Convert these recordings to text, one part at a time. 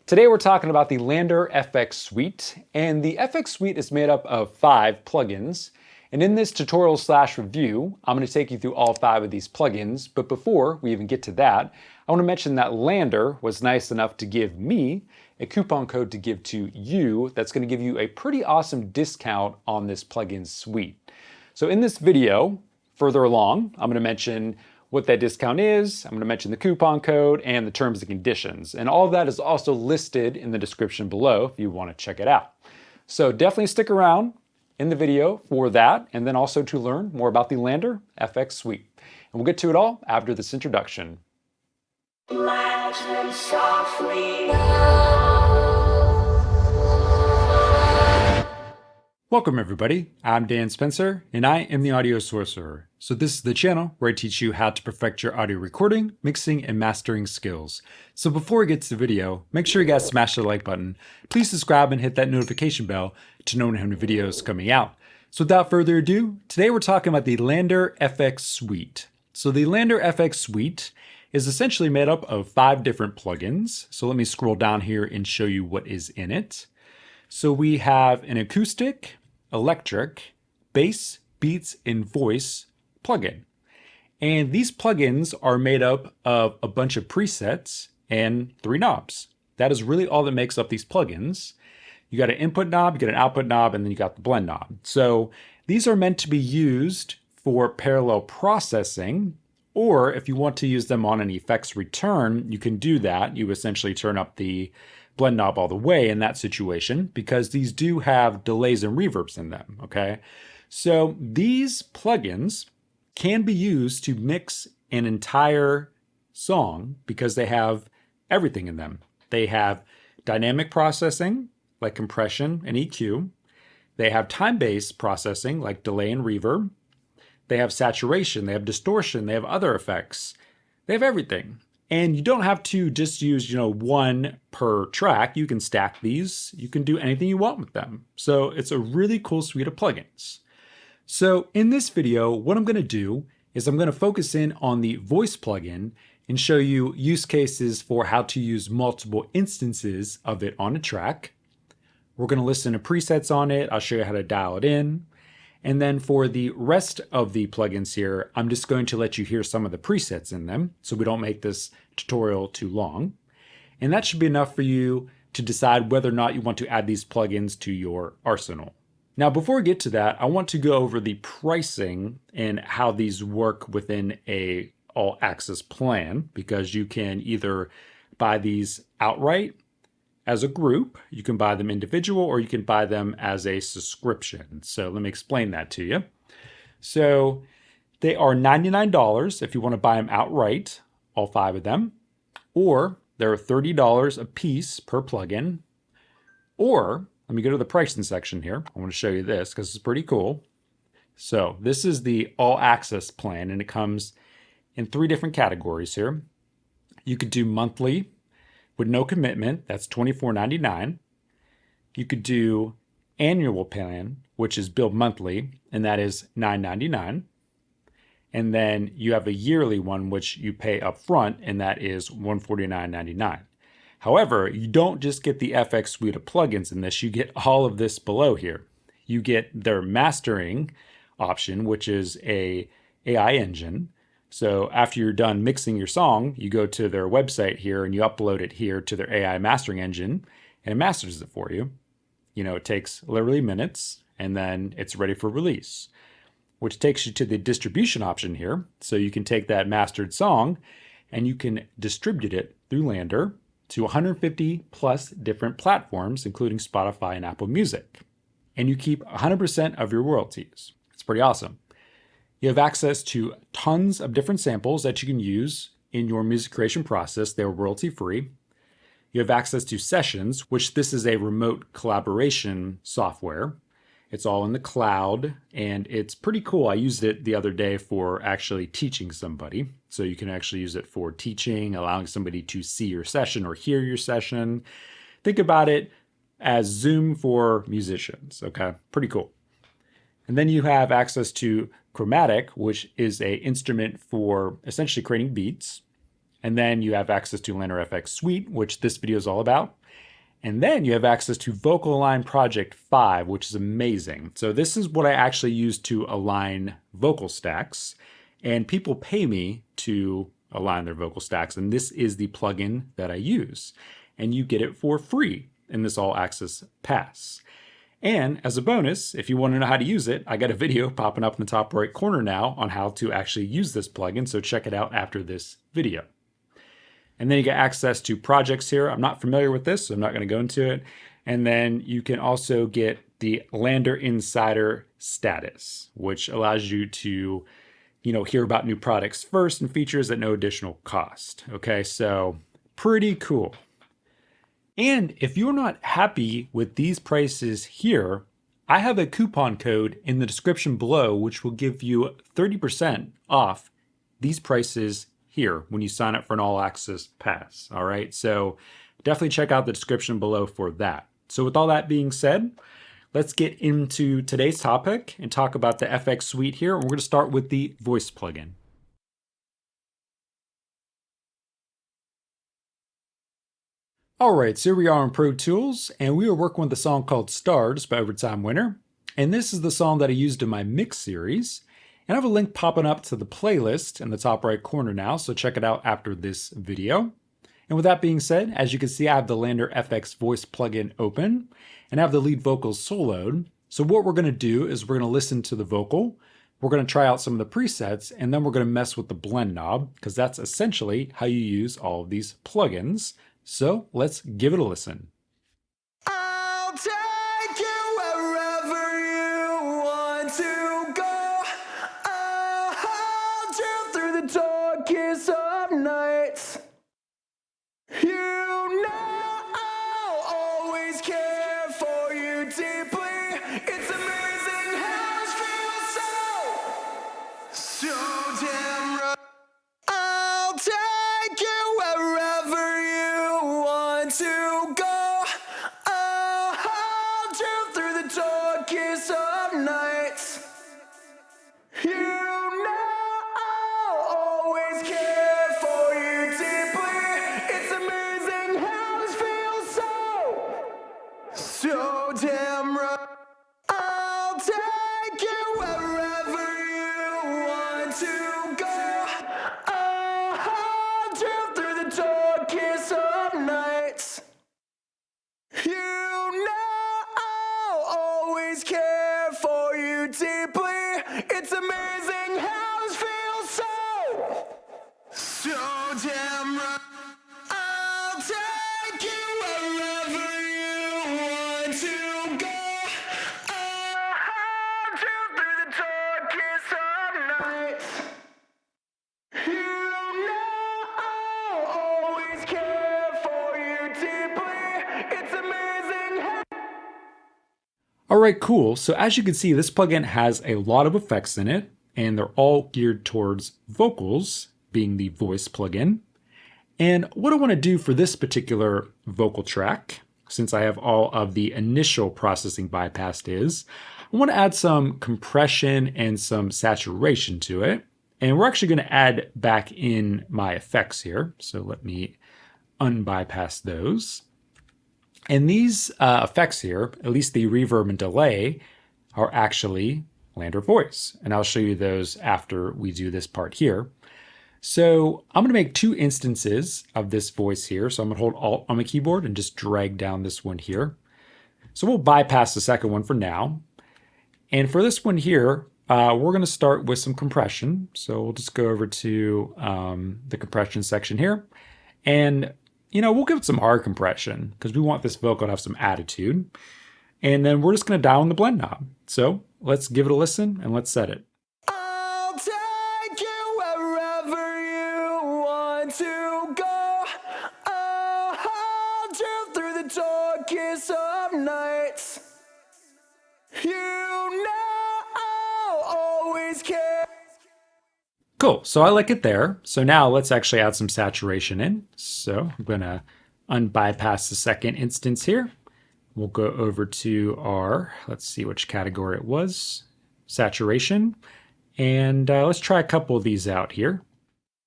Today we're talking about the LANDR FX Suite, and the FX Suite is made up of 5 plugins. And in this tutorial/review, I'm going to take you through all 5 of these plugins, but before we even get to that, I want to mention that LANDR was nice enough to give me a coupon code to give to you that's going to give you a pretty awesome discount on this plugin suite. So in this video, further along, I'm going to mention what that discount is, I'm going to mention the coupon code and the terms and conditions. And all of that is also listed in the description below if you want to check it out. So definitely stick around in the video for that, and then also to learn more about the LANDR FX Suite. And we'll get to it all after this introduction. Welcome everybody, I'm Dan Spencer, and I am the Audio Sorcerer. So this is the channel where I teach you how to perfect your audio recording, mixing, and mastering skills. So before we get to the video, make sure you guys smash the like button. Please subscribe and hit that notification bell to know when I have new videos coming out. So without further ado, today we're talking about the LANDR FX Suite. So the LANDR FX Suite is essentially made up of 5 different plugins. So let me scroll down here and show you what is in it. So we have an Acoustic, Electric, Bass, Beats, and Voice plugin. And these plugins are made up of a bunch of presets and 3 knobs. That is really all that makes up these plugins. You got an input knob, you got an output knob, and then you got the blend knob. So these are meant to be used for parallel processing, or if you want to use them on an effects return, you can do that. You essentially turn up the blend knob all the way in that situation because these do have delays and reverbs in them, okay? So these plugins can be used to mix an entire song because they have everything in them. They have dynamic processing like compression and EQ. They have time-based processing like delay and reverb. They have saturation, they have distortion, they have other effects. They have everything. And you don't have to just use, one per track. You can stack these. You can do anything you want with them. So it's a really cool suite of plugins. So in this video, what I'm going to do is I'm going to focus in on the voice plugin and show you use cases for how to use multiple instances of it on a track. We're going to listen to presets on it. I'll show you how to dial it in. And then for the rest of the plugins here, I'm just going to let you hear some of the presets in them so we don't make this tutorial too long. And that should be enough for you to decide whether or not you want to add these plugins to your arsenal. Now, before we get to that, I want to go over the pricing and how these work within a all access plan, because you can either buy these outright as a group, you can buy them individual, or you can buy them as a subscription. So let me explain that to you. So they are $99 if you want to buy them outright, all 5 of them, or they're $30 a piece per plugin, or let me go to the pricing section here. I want to show you this because it's pretty cool. So this is the all access plan, and it comes in 3 different categories here. You could do monthly with no commitment, that's $24.99. You could do annual plan, which is billed monthly, and that is $9.99. And then you have a yearly one, which you pay up front, and that is $149.99. However, you don't just get the FX suite of plugins in this, you get all of this below here. You get their mastering option, which is a AI engine. So after you're done mixing your song, you go to their website here and you upload it here to their AI mastering engine, and it masters it for you. It takes literally minutes, and then it's ready for release, which takes you to the distribution option here. So you can take that mastered song and you can distribute it through LANDR to 150 plus different platforms, including Spotify and Apple Music. And you keep 100% of your royalties. It's pretty awesome. You have access to tons of different samples that you can use in your music creation process. They're royalty free. You have access to sessions, which this is a remote collaboration software. It's all in the cloud, and it's pretty cool. I used it the other day for actually teaching somebody. So you can actually use it for teaching, allowing somebody to see your session or hear your session. Think about it as Zoom for musicians, okay? Pretty cool. And then you have access to Chromatic, which is an instrument for essentially creating beats. And then you have access to LANDR FX Suite, which this video is all about. And then you have access to Vocal Align Project 5, which is amazing. So this is what I actually use to align vocal stacks. And people pay me to align their vocal stacks. And this is the plugin that I use. And you get it for free in this all access pass. And as a bonus, if you want to know how to use it, I got a video popping up in the top right corner now on how to actually use this plugin. So check it out after this video. And then you get access to projects here. I'm not familiar with this, so I'm not going to go into it. And then you can also get the LANDR Insider status, which allows you to, hear about new products first and features at no additional cost. Okay, so pretty cool. And if you're not happy with these prices here, I have a coupon code in the description below, which will give you 30% off these prices here when you sign up for an all access pass. All right, so definitely check out the description below for that. So with all that being said, let's get into today's topic and talk about the FX Suite here. And we're going to start with the voice plugin. All right, so here we are in Pro Tools, and we are working with a song called Stars by Overtime Winner. And this is the song that I used in my mix series. And I have a link popping up to the playlist in the top right corner now, so check it out after this video. And with that being said, as you can see, I have the LANDR FX Voice plugin open, and I have the lead vocals soloed. So what we're gonna do is we're gonna listen to the vocal, we're gonna try out some of the presets, and then we're gonna mess with the blend knob, because that's essentially how you use all of these plugins. So let's give it a listen. I'll take you wherever you want to go. I'll hold you through the darkest of nights. You know I'll always care for you deeply. It's amazing how it feels so damn right. I'll take you wherever you want to go. I'll hold you through the darkest of nights. You know I'll always care for you deeply. It's amazing how this feels so damn right. I'll take you wherever you want to go. I'll hold you through the darkest of nights. You know I'll always care for you deeply. It's amazing how this feels so damn right. I'll take you wherever you want to go. I'll hold you through the darkest of nights. You know I'll always care for you deeply. It's amazing how. All right, cool. So as you can see, this plugin has a lot of effects in it, and they're all geared towards vocals, being the voice plugin. And what I want to do for this particular vocal track, since I have all of the initial processing bypassed, is I want to add some compression and some saturation to it. And we're actually going to add back in my effects here. So let me unbypass those. And these effects here, at least the reverb and delay, are actually LANDR Voice. And I'll show you those after we do this part here. So I'm going to make two instances of this voice here. So I'm going to hold Alt on my keyboard and just drag down this one here. So we'll bypass the second one for now. And for this one here, we're going to start with some compression. So we'll just go over to the compression section here. And, we'll give it some hard compression because we want this vocal to have some attitude. And then we're just going to dial in the blend knob. So let's give it a listen and let's set it. I'll take you wherever you want to go. I'll hold you through the darkest of nights. You know I'll always care. Cool, so I like it there. So now let's actually add some saturation in. So I'm gonna unbypass the second instance here. We'll go over to our, let's see which category it was, saturation. And let's try a couple of these out here.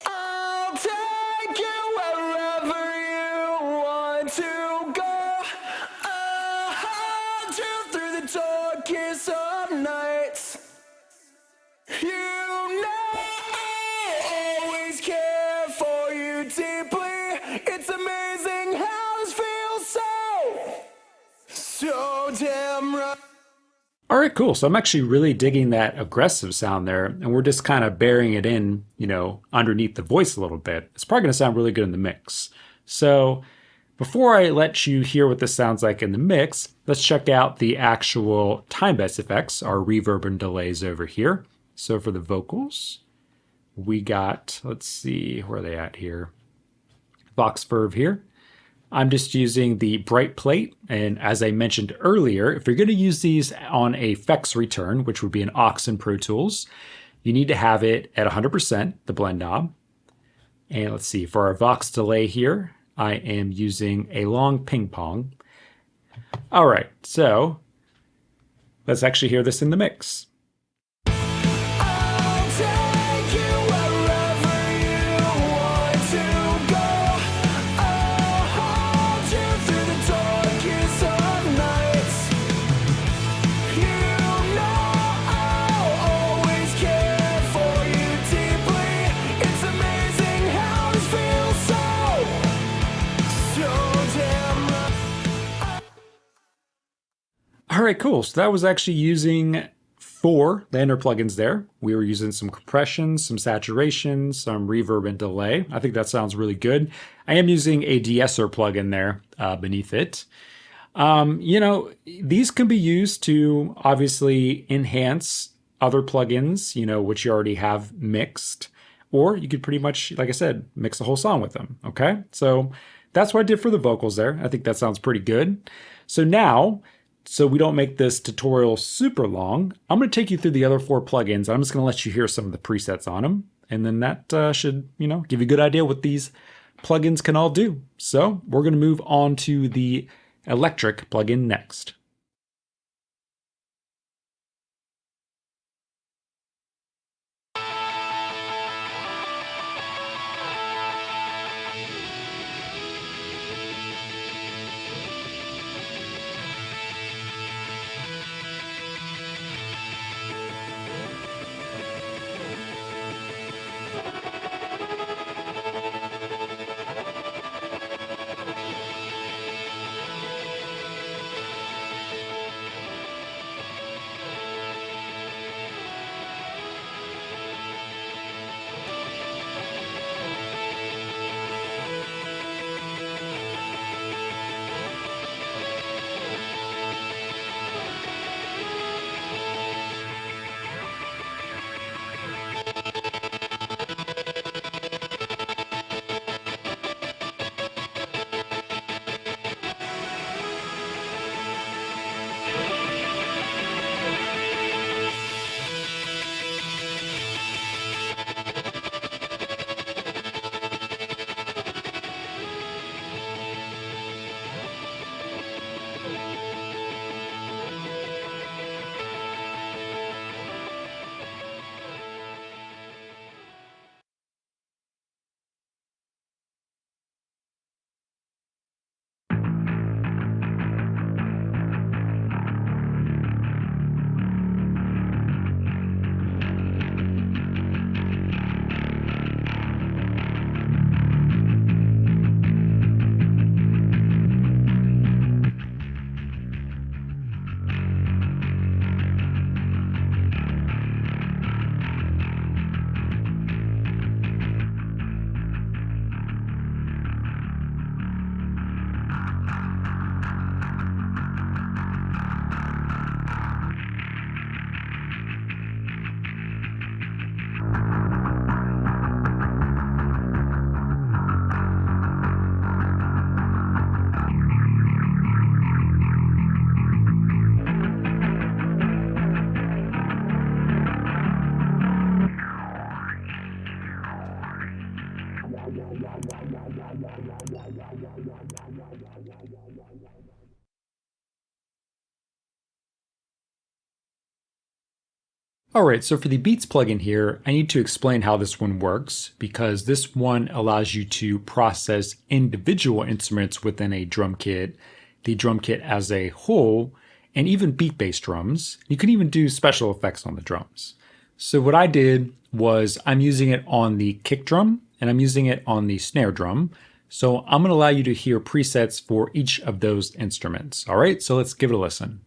I'll take you damn right. All right, cool. So I'm actually really digging that aggressive sound there, and we're just kind of burying it in, underneath the voice a little bit. It's probably going to sound really good in the mix. So before I let you hear what this sounds like in the mix, let's check out the actual time-based effects, our reverb and delays over here. So for the vocals, we got, let's see, where are they at here? Vox Verve here. I'm just using the bright plate, and as I mentioned earlier, if you're going to use these on a FX return, which would be an aux in Pro Tools, you need to have it at 100%, the blend knob. And let's see, for our Vox delay here, I am using a long ping pong. All right, so let's actually hear this in the mix. I'll take you wherever you want to go. I'll hold you through the darkest of nights. You know I'll always care for you deeply. It's amazing how this feels so damn right. All right, cool. So that was actually using 4 LANDR plugins there. We were using some compression, some saturation, some reverb and delay. I think that sounds really good. I am using a de-esser plugin there beneath it. These can be used to obviously enhance other plugins, which you already have mixed, or you could pretty much, like I said, mix the whole song with them, okay? So that's what I did for the vocals there. I think that sounds pretty good. So now, so we don't make this tutorial super long, I'm going to take you through the other 4 plugins. I'm just going to let you hear some of the presets on them, and then that should, give you a good idea what these plugins can all do. So we're going to move on to the Electric plugin next. All right, so for the Beats plugin here, I need to explain how this one works because this one allows you to process individual instruments within a drum kit, the drum kit as a whole, and even beat-based drums. You can even do special effects on the drums. So what I did was I'm using it on the kick drum and I'm using it on the snare drum. So I'm going to allow you to hear presets for each of those instruments. All right, so let's give it a listen.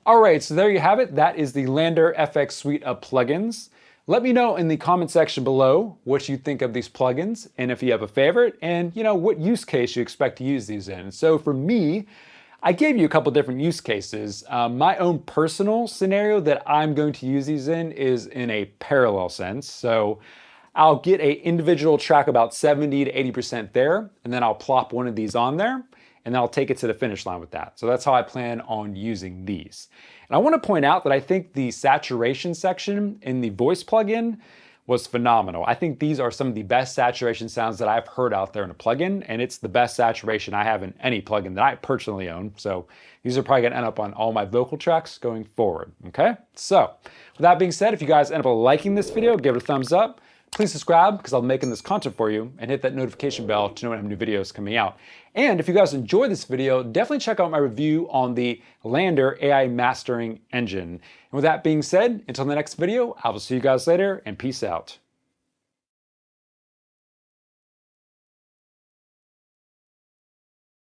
All right, so there you have it. That is the LANDR FX Suite of plugins. Let me know in the comment section below what you think of these plugins and if you have a favorite and what use case you expect to use these in. So for me, I gave you a couple different use cases. My own personal scenario that I'm going to use these in is in a parallel sense. So I'll get an individual track about 70 to 80% there, and then I'll plop one of these on there, and then I'll take it to the finish line with that. So that's how I plan on using these. And I want to point out that I think the saturation section in the voice plugin was phenomenal. I think these are some of the best saturation sounds that I've heard out there in a plugin, and it's the best saturation I have in any plugin that I personally own. So these are probably gonna end up on all my vocal tracks going forward, okay? So with that being said, if you guys end up liking this video, give it a thumbs up. Please subscribe because I'll be making this content for you, and hit that notification bell to know when I have new videos coming out. And if you guys enjoy this video, definitely check out my review on the LANDR AI Mastering Engine. And with that being said, until the next video, I will see you guys later, and peace out.